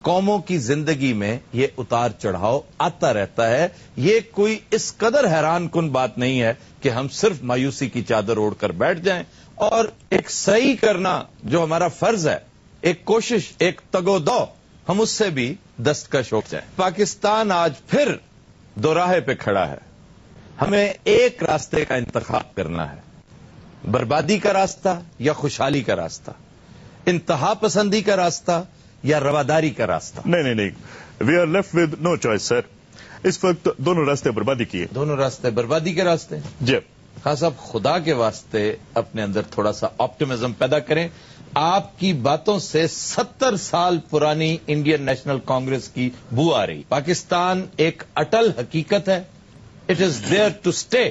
قوموں کی زندگی میں یہ اتار چڑھاؤ آتا رہتا ہے. یہ کوئی اس قدر حیران کن بات نہیں ہے کہ ہم صرف مایوسی کی چادر اوڑھ کر بیٹھ جائیں اور ایک صحیح کرنا جو ہمارا فرض ہے، ایک کوشش، ایک تگ و دو، ہم اس سے بھی دستکش ہو جائیں. پاکستان آج پھر دوراہے پہ کھڑا ہے. ہمیں ایک راستے کا انتخاب کرنا ہے، بربادی کا راستہ یا خوشحالی کا راستہ، انتہا پسندی کا راستہ یا رواداری کا راستہ. نہیں we are left with no choice sir. اس وقت دونوں راستے بربادی کیے. دونوں راستے بربادی کے راستے. جی خان صاحب، خدا کے واسطے اپنے اندر تھوڑا سا آپٹمزم پیدا کریں. آپ کی باتوں سے 70 سال پرانی انڈین نیشنل کانگریس کی بو آ رہی. پاکستان ایک اٹل حقیقت ہے. It is there to stay.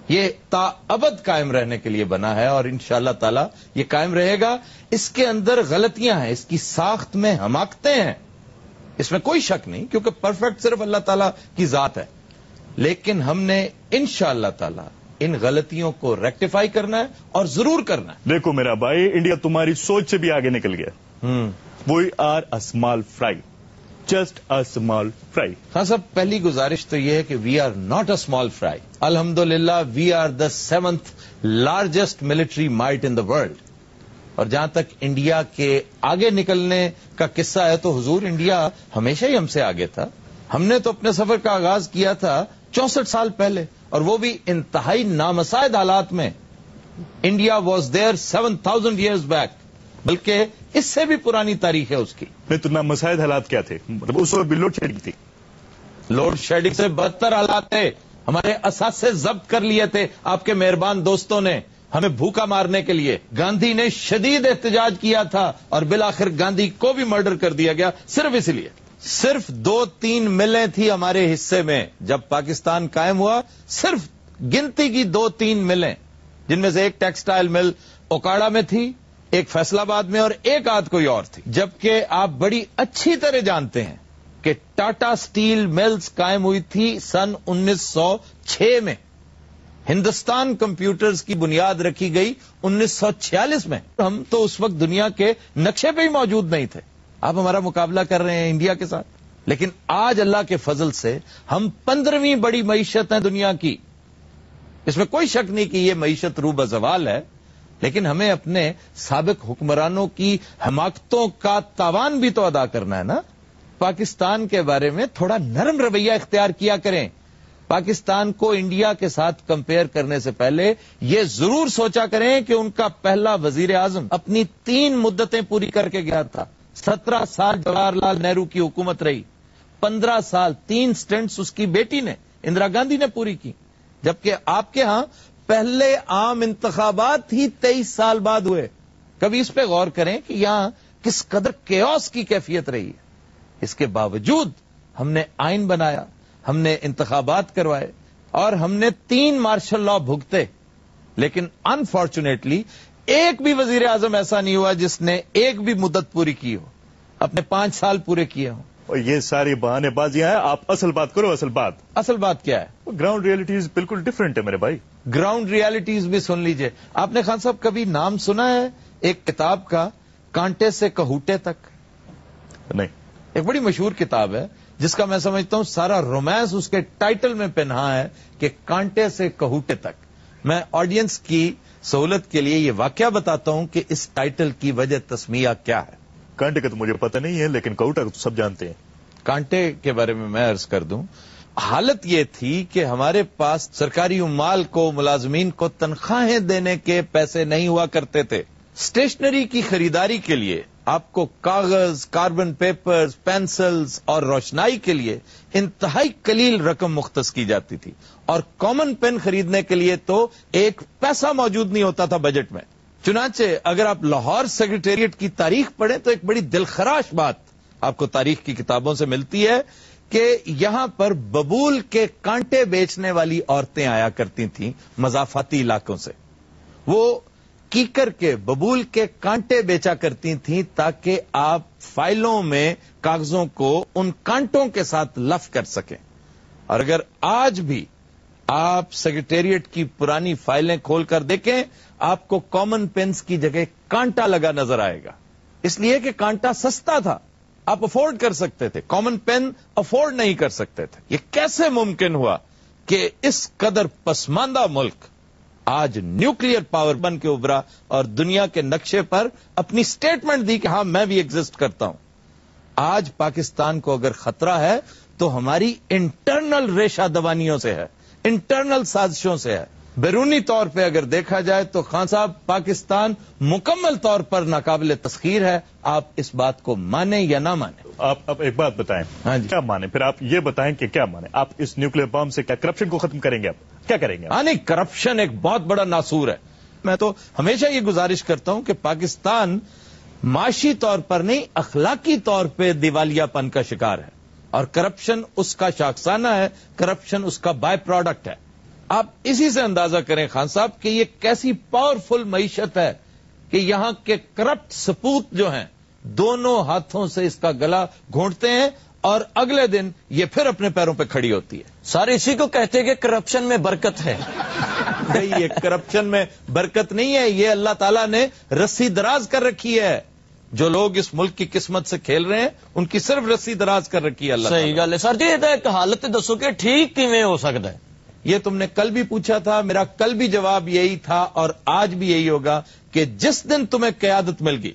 یہ تا ابد قائم رہنے کے لیے بنا ہے اور انشاءاللہ تعالی یہ قائم رہے گا. اس کے اندر غلطیاں ہیں، اس کی ساخت میں حماقتیں ہیں، اس میں کوئی شک نہیں، کیونکہ پرفیکٹ صرف اللہ تعالی کی ذات ہے. لیکن ہم نے انشاءاللہ تعالی ان غلطیوں کو ریکٹیفائی کرنا ہے اور ضرور کرنا ہے. دیکھو میرا بھائی، انڈیا تمہاری سوچ سے بھی آگے نکل گیا. We are a small fry, just a small fry. ہاں صاحب، پہلی گزارش تو یہ ہے کہ we are not a small fry. الحمدللہ we are the 7th largest military might in the world. اور جہاں تک انڈیا کے آگے نکلنے کا قصہ ہے تو حضور، انڈیا ہمیشہ ہی ہم سے آگے تھا. ہم نے تو اپنے سفر کا آغاز کیا تھا 64 سال پہلے، اور وہ بھی انتہائی نامساعد حالات میں. India was there 7000 years back, بلکہ اس سے بھی پرانی تاریخ ہے اس کی. نہیں تو نامساعد حالات کیا تھے؟ مطلب اس وقت بھی لوڈ شیڈنگ تھی. لوڈ شیڈنگ سے بدتر حالات تھے. ہمارے اثاثے ضبط کر لیے تھے آپ کے مہربان دوستوں نے ہمیں بھوکا مارنے کے لیے. گاندھی نے شدید احتجاج کیا تھا اور بالآخر گاندھی کو بھی مرڈر کر دیا گیا صرف اس لیے. صرف 2-3 ملیں تھی ہمارے حصے میں جب پاکستان قائم ہوا. صرف گنتی کی 2-3 ملیں، جن میں سے ایک ٹیکسٹائل مل اوکاڑا میں تھی، ایک فیصل آباد میں، اور ایک آدھ کوئی اور تھی. جبکہ آپ بڑی اچھی طرح جانتے ہیں کہ ٹاٹا سٹیل ملز قائم ہوئی تھی سن 1906 میں. ہندوستان کمپیوٹرز کی بنیاد رکھی گئی 1946 میں. ہم تو اس وقت دنیا کے نقشے پہ ہی موجود نہیں تھے. آپ ہمارا مقابلہ کر رہے ہیں انڈیا کے ساتھ. لیکن آج اللہ کے فضل سے ہم 15ویں بڑی معیشت ہیں دنیا کی. اس میں کوئی شک نہیں کہ یہ معیشت رو بزوال ہے، لیکن ہمیں اپنے سابق حکمرانوں کی حماقتوں کا تاوان بھی تو ادا کرنا ہے نا. پاکستان کے بارے میں تھوڑا نرم رویہ اختیار کیا کریں. پاکستان کو انڈیا کے ساتھ کمپیئر کرنے سے پہلے یہ ضرور سوچا کریں کہ ان کا پہلا وزیر اعظم اپنی 3 مدتیں پوری کر کے گیا تھا. 17 سال جواہر لال نہرو کی حکومت رہی، 15 سال 3 سٹنٹس اس کی بیٹی نے اندرا گاندھی نے پوری کی. جبکہ آپ کے ہاں پہلے عام انتخابات ہی 23 سال بعد ہوئے. کبھی اس پہ غور کریں کہ یہاں کس قدر کیوس کی کیفیت رہی ہے. اس کے باوجود ہم نے آئین بنایا، ہم نے انتخابات کروائے اور ہم نے 3 مارشل لا بھگتے. لیکن انفارچونیٹلی ایک بھی وزیر اعظم ایسا نہیں ہوا جس نے ایک بھی مدت پوری کی ہو، اپنے 5 سال پورے کیے ہوں. اور یہ ساری بہانے بازیاں ہیں. آپ اصل بات کرو. اصل بات کیا ہے؟ گراؤنڈ ریئلٹیز بالکل ڈفرینٹ ہے میرے بھائی. گراؤنڈ ریئلٹیز بھی سن لیجئے. آپ نے خان صاحب کبھی نام سنا ہے ایک کتاب کا، کانٹے سے کہوٹے تک؟ نہیں. ایک بڑی مشہور کتاب ہے جس کا میں سمجھتا ہوں سارا رومانس اس کے ٹائٹل میں پنہا ہے کہ کانٹے سے کہوٹے تک. میں آڈینس کی سہولت کے لیے یہ واقعہ بتاتا ہوں کہ اس ٹائٹل کی وجہ تسمیہ کیا ہے. کانٹے کا تو مجھے پتہ نہیں ہے، لیکن کہوٹا تو سب جانتے ہیں. کانٹے کے بارے میں عرض کر دوں. حالت یہ تھی کہ ہمارے پاس سرکاری عمال کو، ملازمین کو تنخواہیں دینے کے پیسے نہیں ہوا کرتے تھے. اسٹیشنری کی خریداری کے لیے آپ کو کاغذ، کاربن پیپرز، پینسلز اور روشنائی کے لیے انتہائی قلیل رقم مختص کی جاتی تھی، اور کامن پین خریدنے کے لیے تو 1 پیسہ موجود نہیں ہوتا تھا بجٹ میں. چنانچہ اگر آپ لاہور سیکریٹریٹ کی تاریخ پڑھیں تو ایک بڑی دلخراش بات آپ کو تاریخ کی کتابوں سے ملتی ہے کہ یہاں پر ببول کے کانٹے بیچنے والی عورتیں آیا کرتی تھیں مضافاتی علاقوں سے. وہ کیکر کے، ببول کے کانٹے بیچا کرتی تھیں تاکہ آپ فائلوں میں کاغذوں کو ان کانٹوں کے ساتھ لف کر سکیں. اور اگر آج بھی آپ سیکریٹریٹ کی پرانی فائلیں کھول کر دیکھیں، آپ کو کامن پینس کی جگہ کانٹا لگا نظر آئے گا. اس لیے کہ کانٹا سستا تھا. آپ افورڈ کر سکتے تھے، کامن پین افورڈ نہیں کر سکتے تھے. یہ کیسے ممکن ہوا کہ اس قدر پسماندہ ملک آج نیوکلیئر پاور بن کے ابھرا اور دنیا کے نقشے پر اپنی سٹیٹمنٹ دی کہ ہاں میں بھی ایگزسٹ کرتا ہوں. آج پاکستان کو اگر خطرہ ہے تو ہماری انٹرنل ریشہ دوانیوں سے ہے، انٹرنل سازشوں سے ہے. بیرونی طور پہ اگر دیکھا جائے تو خان صاحب پاکستان مکمل طور پر ناقابل تسخیر ہے. آپ اس بات کو مانیں یا نہ مانیں. آپ اب ایک بات بتائیں. ہاں جی. کیا مانیں؟ پھر آپ یہ بتائیں کہ کیا مانیں. آپ اس نیوکلیر بم سے کیا کرپشن کو ختم کریں گے؟ آپ کیا کریں گے؟ ہاں نہیں، کرپشن ایک بہت بڑا ناسور ہے. میں تو ہمیشہ یہ گزارش کرتا ہوں کہ پاکستان معاشی طور پر نہیں اخلاقی طور پہ دیوالیہ پن کا شکار ہے اور کرپشن اس کا شاخسانہ ہے، کرپشن اس کا بائی پروڈکٹ ہے. آپ اسی سے اندازہ کریں خان صاحب کہ یہ کیسی پاورفل معیشت ہے کہ یہاں کے کرپٹ سپوت جو ہیں دونوں ہاتھوں سے اس کا گلا گھونٹتے ہیں اور اگلے دن یہ پھر اپنے پیروں پہ کھڑی ہوتی ہے. سر اسی کو کہتے ہیں کہ کرپشن میں برکت ہے. نہیں، یہ کرپشن میں برکت نہیں ہے، یہ اللہ تعالیٰ نے رسی دراز کر رکھی ہے. جو لوگ اس ملک کی قسمت سے کھیل رہے ہیں ان کی صرف رسی دراز کر رکھی ہے اللہ تعالیٰ. صحیح گل ہے سر جی. یہ ایک حالت دسو کہ ٹھیک کیویں ہو سکتا ہے؟ یہ تم نے کل بھی پوچھا تھا، میرا کل بھی جواب یہی تھا اور آج بھی یہی ہوگا کہ جس دن تمہیں قیادت مل گئی،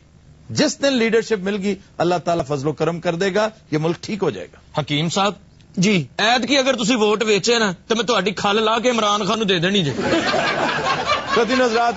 جس دن لیڈرشپ مل گئی، اللہ تعالیٰ فضل و کرم کر دے گا، یہ ملک ٹھیک ہو جائے گا. حکیم صاحب جی ایت کی اگر تسی ووٹ ویچے نا تو میں تہاڈی کھل لا کے عمران خان نو دے دینی جی. حضرات